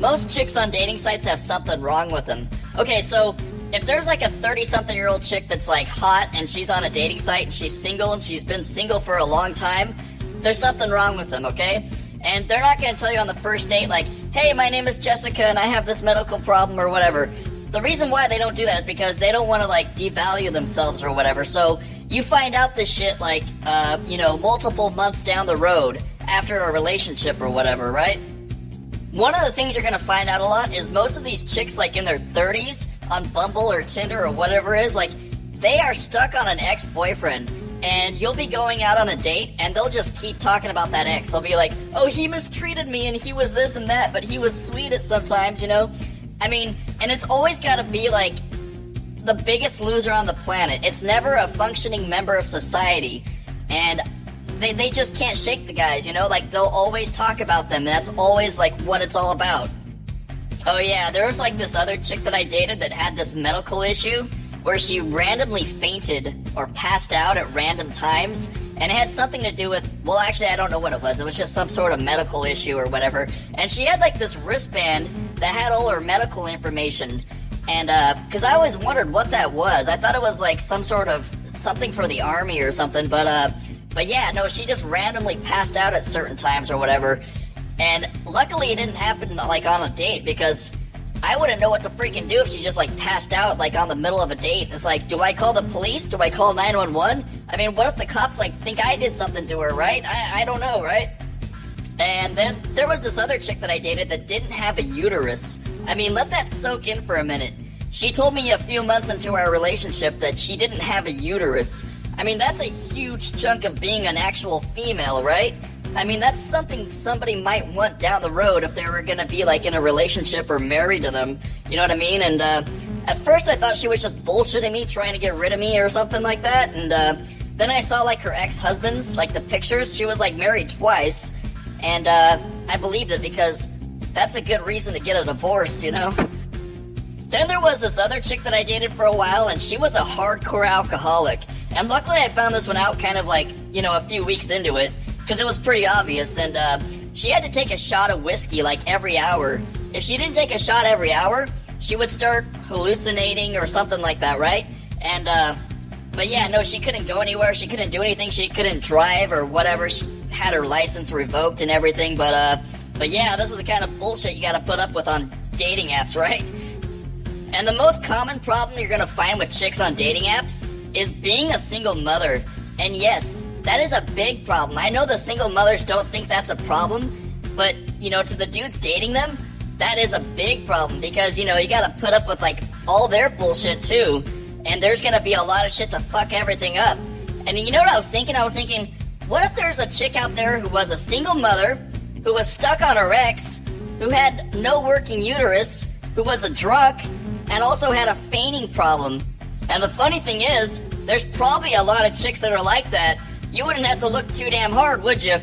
Most chicks on dating sites have something wrong with them. Okay, so if there's like a 30-something-year-old chick that's like hot and she's on a dating site and she's single and she's been single for a long time, there's something wrong with them, okay? And they're not going to tell you on the first date like, hey, my name is Jessica and I have this medical problem or whatever. The reason why they don't do that is because they don't want to like devalue themselves or whatever. So you find out this shit like, multiple months down the road after a relationship or whatever, right? One of the things you're going to find out a lot is most of these chicks like in their 30s on Bumble or Tinder or whatever it is, like they are stuck on an ex-boyfriend. And you'll be going out on a date, and they'll just keep talking about that ex. They'll be like, oh, he mistreated me, and he was this and that, but he was sweet at sometimes, you know? I mean, and it's always got to be, like, the biggest loser on the planet. It's never a functioning member of society. And they just can't shake the guys, you know? Like, they'll always talk about them. That's always, like, what it's all about. Oh, yeah, there was, like, this other chick that I dated that had this medical issue where she randomly fainted or passed out at random times, and it had something to do with, well, actually, I don't know what it was. It was just some sort of medical issue or whatever. And she had, like, this wristband that had all her medical information. And, because I always wondered what that was. I thought it was, like, some sort of something for the army or something. But yeah, no, she just randomly passed out at certain times or whatever. And luckily it didn't happen, like, on a date, because I wouldn't know what to freaking do if she just, like, passed out, like, on the middle of a date. It's like, do I call the police? Do I call 911? I mean, what if the cops, like, think I did something to her, right? I don't know, right? And then there was this other chick that I dated that didn't have a uterus. I mean, let that soak in for a minute. She told me a few months into our relationship that she didn't have a uterus. I mean, that's a huge chunk of being an actual female, right? I mean, that's something somebody might want down the road if they were gonna be, like, in a relationship or married to them. You know what I mean? And, at first I thought she was just bullshitting me, trying to get rid of me or something like that. And, then I saw, like, her ex-husbands, like, the pictures. She was, like, married twice. And, I believed it because that's a good reason to get a divorce, you know? Then there was this other chick that I dated for a while, and she was a hardcore alcoholic. And luckily I found this one out kind of, like, a few weeks into it, because it was pretty obvious, and she had to take a shot of whiskey, like, every hour. If she didn't take a shot every hour, she would start hallucinating or something like that, right? And, but yeah, no, she couldn't go anywhere, she couldn't do anything, she couldn't drive or whatever, she had her license revoked and everything, but yeah, this is the kind of bullshit you gotta put up with on dating apps, right? And the most common problem you're gonna find with chicks on dating apps is being a single mother. And yes, that is a big problem. I know the single mothers don't think that's a problem, but, to the dudes dating them, that is a big problem because, you gotta put up with, like, all their bullshit too, and there's gonna be a lot of shit to fuck everything up. And you know what I was thinking? I was thinking, what if there's a chick out there who was a single mother, who was stuck on her ex, who had no working uterus, who was a drunk, and also had a fainting problem? And the funny thing is, there's probably a lot of chicks that are like that. You wouldn't have to look too damn hard, would you?